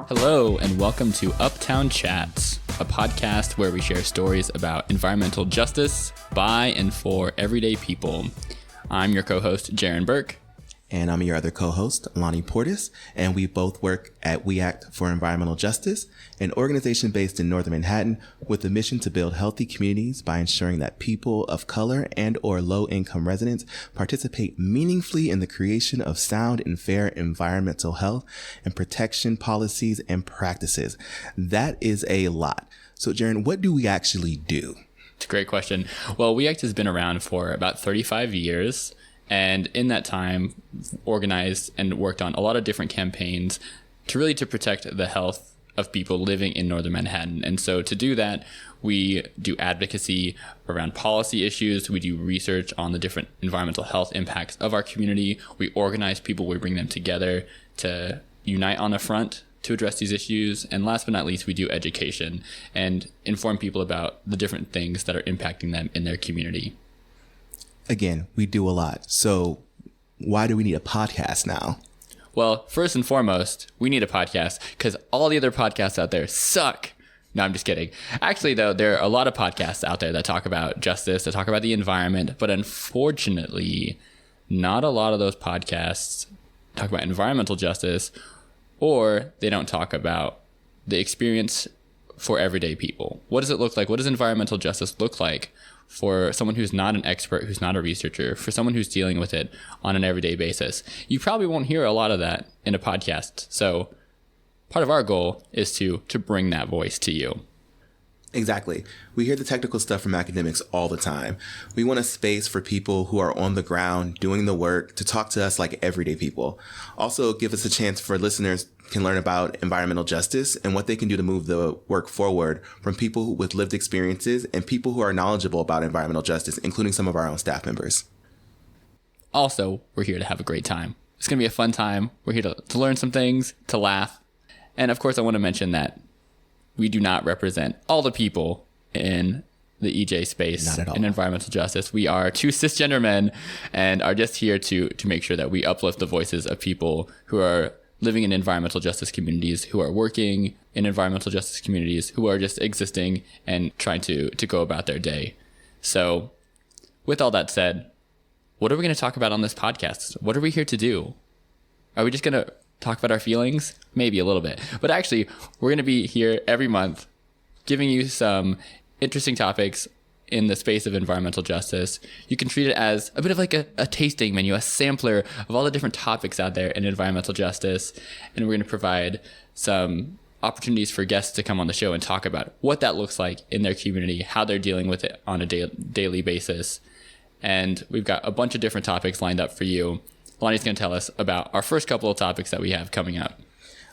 Hello, and welcome to Uptown Chats, a podcast where we share stories about environmental justice by and for everyday people. I'm your co-host, Jaron Burke. And I'm your other co-host, Lonnie Portis, and we both work at We Act for Environmental Justice, an organization based in Northern Manhattan with the mission to build healthy communities by ensuring that people of color and or low-income residents participate meaningfully in the creation of sound and fair environmental health and protection policies and practices. That is a lot. So, Jaron, what do we actually do? It's a great question. Well, We Act has been around for about 35 years. And in that time, organized and worked on a lot of different campaigns to protect the health of people living in Northern Manhattan. And so to do that, we do advocacy around policy issues. We do research on the different environmental health impacts of our community. We organize people. We bring them together to unite on the front to address these issues. And last but not least, we do education and inform people about the different things that are impacting them in their community. Again, we do a lot. So why do we need a podcast now? Well, first and foremost, we need a podcast because all the other podcasts out there suck. No, I'm just kidding. Actually, though, there are a lot of podcasts out there that talk about justice, that talk about the environment. But unfortunately, not a lot of those podcasts talk about environmental justice, or they don't talk about the experience for everyday people. What does it look like? What does environmental justice look like for someone who's not an expert, who's not a researcher, for someone who's dealing with it on an everyday basis? You probably won't hear a lot of that in a podcast. So part of our goal is to bring that voice to you. Exactly. We hear the technical stuff from academics all the time. We want a space for people who are on the ground doing the work to talk to us like everyday people. Also give us a chance for listeners can learn about environmental justice and what they can do to move the work forward from people with lived experiences and people who are knowledgeable about environmental justice, including some of our own staff members. Also, we're here to have a great time. It's going to be a fun time. We're here to learn some things, to laugh. And of course, I want to mention that we do not represent all the people in the EJ space in environmental justice. We are two cisgender men and are just here to make sure that we uplift the voices of people who are living in environmental justice communities, who are working in environmental justice communities, who are just existing and trying to go about their day. So with all that said, what are we going to talk about on this podcast? What are we here to do? Are we just going to talk about our feelings? Maybe a little bit. But actually, we're going to be here every month giving you some interesting topics in the space of environmental justice. You can treat it as a bit of like a tasting menu, a sampler of all the different topics out there in environmental justice. And we're going to provide some opportunities for guests to come on the show and talk about what that looks like in their community, how they're dealing with it on a daily basis. And we've got a bunch of different topics lined up for you. Lonnie's going to tell us about our first couple of topics that we have coming up.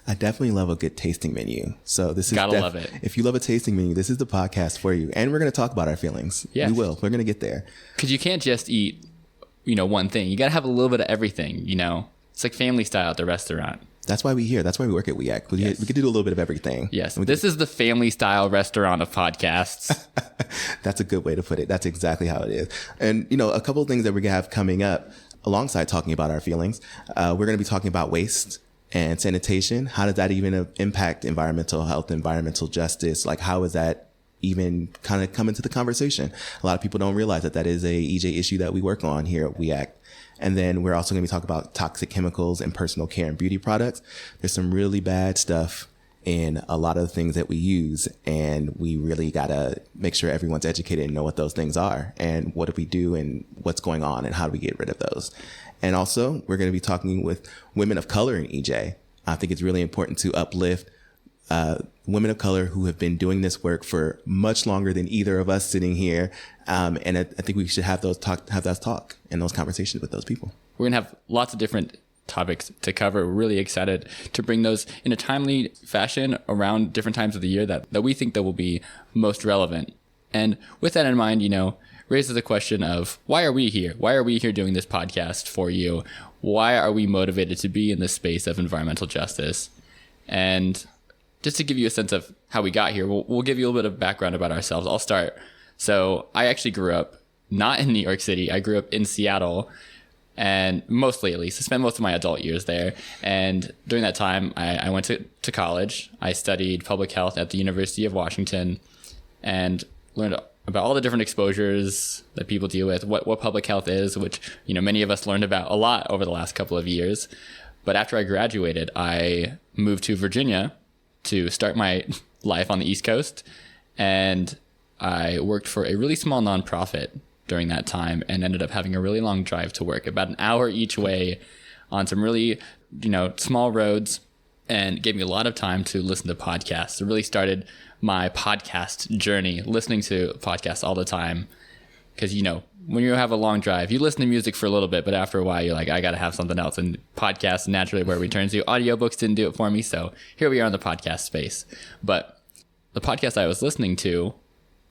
I definitely love a good tasting menu. So this is gotta love it. If you love a tasting menu, this is the podcast for you. And we're going to talk about our feelings. Yes. We will. We're going to get there. Because you can't just eat, one thing. You got to have a little bit of everything, It's like family style at the restaurant. That's why we here. That's why we work at We Act. We could do a little bit of everything. Yes. This is the family style restaurant of podcasts. That's a good way to put it. That's exactly how it is. And, a couple of things that we're going to have coming up alongside talking about our feelings. We're going to be talking about waste and sanitation. How does that even impact environmental health, environmental justice? Like, how is that even kind of come into the conversation? A lot of people don't realize that is a EJ issue that we work on here at We Act. And then we're also going to be talking about toxic chemicals and personal care and beauty products. There's some really bad stuff in a lot of the things that we use, and we really got to make sure everyone's educated and know what those things are and what do we do and what's going on and how do we get rid of those. And also, we're going to be talking with women of color in EJ. I think it's really important to uplift women of color who have been doing this work for much longer than either of us sitting here. And I think we should have that talk and those conversations with those people. We're going to have lots of different topics to cover. We're really excited to bring those in a timely fashion around different times of the year that we think that will be most relevant. And with that in mind, raises the question of why are we here? Why are we here doing this podcast for you? Why are we motivated to be in this space of environmental justice? And just to give you a sense of how we got here, we'll give you a little bit of background about ourselves. I'll start. So I actually grew up not in New York City. I grew up in Seattle, and mostly at least, I spent most of my adult years there. And during that time, I went to college. I studied public health at the University of Washington and learned about all the different exposures that people deal with, what public health is, which, many of us learned about a lot over the last couple of years. But after I graduated, I moved to Virginia to start my life on the East Coast. And I worked for a really small nonprofit during that time and ended up having a really long drive to work, about an hour each way on some really, small roads, and gave me a lot of time to listen to podcasts. It really started my podcast journey, listening to podcasts all the time. Because, when you have a long drive, you listen to music for a little bit, but after a while, you're like, I got to have something else. And podcasts naturally where we turn to. Audiobooks didn't do it for me. So here we are in the podcast space. But the podcast I was listening to,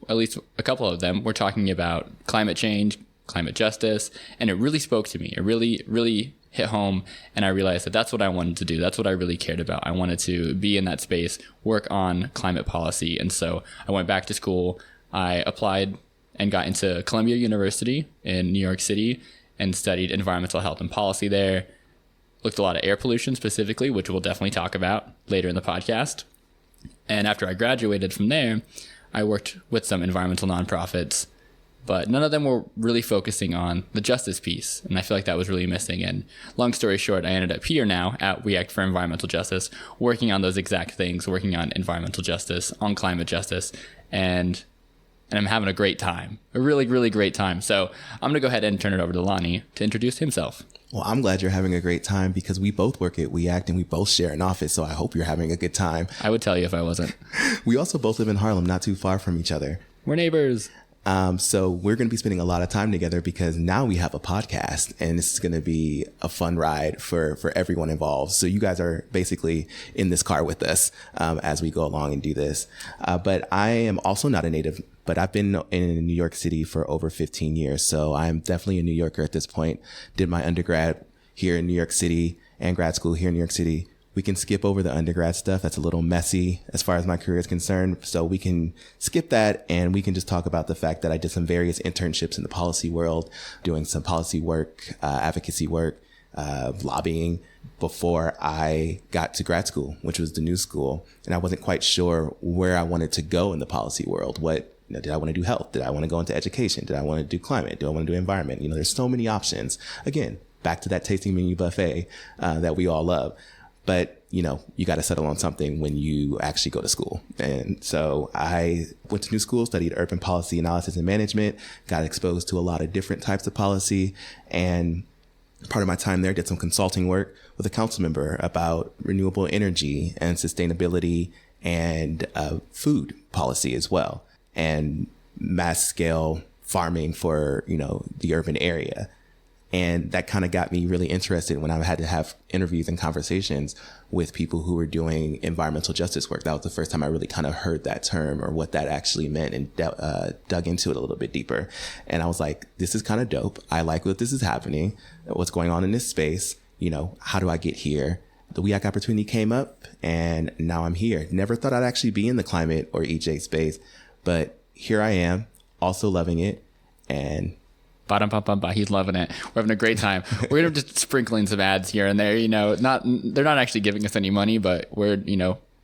at least a couple of them, were talking about climate change, climate justice, and it really spoke to me. It really, really hit home, and I realized that that's what I wanted to do. That's what I really cared about. I wanted to be in that space, work on climate policy, and so I went back to school. I applied and got into Columbia University in New York City and studied environmental health and policy there. Looked a lot at air pollution specifically, which we'll definitely talk about later in the podcast. And after I graduated from there, I worked with some environmental nonprofits, but none of them were really focusing on the justice piece. And I feel like that was really missing. And long story short, I ended up here now at We Act for Environmental Justice, working on those exact things, working on environmental justice, on climate justice, and I'm having a great time, a really, really great time. So I'm going to go ahead and turn it over to Lonnie to introduce himself. Well, I'm glad you're having a great time because we both work at We Act and we both share an office. So I hope you're having a good time. I would tell you if I wasn't. We also both live in Harlem, not too far from each other. We're neighbors. So we're going to be spending a lot of time together because now we have a podcast and this is going to be a fun ride for everyone involved. So you guys are basically in this car with us as we go along and do this. But I am also not a native, but I've been in New York City for over 15 years. So I'm definitely a New Yorker at this point. Did my undergrad here in New York City and grad school here in New York City. We can skip over the undergrad stuff. That's a little messy as far as my career is concerned. So we can skip that and we can just talk about the fact that I did some various internships in the policy world, doing some policy work, advocacy work, lobbying before I got to grad school, which was the new school. And I wasn't quite sure where I wanted to go in the policy world. Did I want to do health? Did I want to go into education? Did I want to do climate? Do I want to do environment? There's so many options. Again, back to that tasting menu buffet that we all love. But, you got to settle on something when you actually go to school. And so I went to new school, studied urban policy analysis and management, got exposed to a lot of different types of policy. And part of my time there, did some consulting work with a council member about renewable energy and sustainability and food policy as well, and mass scale farming for, the urban area. And that kind of got me really interested when I had to have interviews and conversations with people who were doing environmental justice work. That was the first time I really kind of heard that term or what that actually meant and dug into it a little bit deeper. And I was like, this is kind of dope. I like what this is happening, what's going on in this space. How do I get here? The We Act opportunity came up and now I'm here. Never thought I'd actually be in the climate or EJ space, but here I am, also loving it. And he's loving it. We're having a great time. We're gonna just sprinkling some ads here and there. They're not actually giving us any money, but we're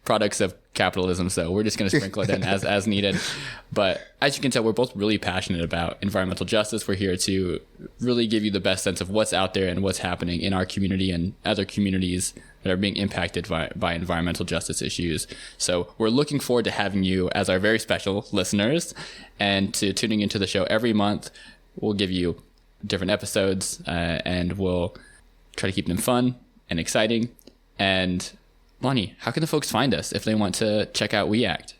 products of capitalism, so we're just gonna sprinkle it in as needed. But as you can tell, we're both really passionate about environmental justice. We're here to really give you the best sense of what's out there and what's happening in our community and other communities that are being impacted by environmental justice issues. So we're looking forward to having you as our very special listeners and to tuning into the show every month. We'll give you different episodes and we'll try to keep them fun and exciting. And Lonnie, how can the folks find us if they want to check out We Act?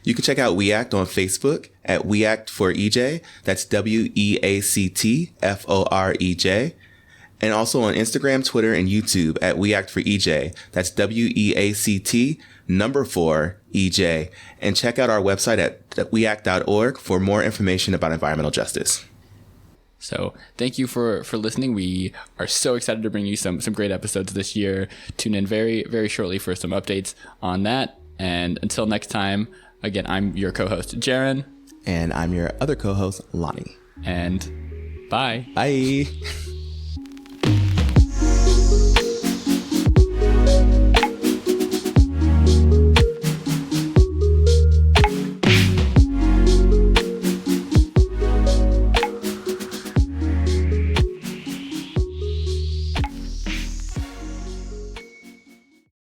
You can check out We Act on Facebook at We Act for EJ. That's WEACTFOREJ. And also on Instagram, Twitter, and YouTube at We Act for EJ. That's WEACT4EJ. And check out our website at weact.org for more information about environmental justice. So thank you for listening. We are so excited to bring you some great episodes this year. Tune in very, very shortly for some updates on that. And until next time, again, I'm your co-host, Jaron. And I'm your other co-host, Lonnie. And bye. Bye.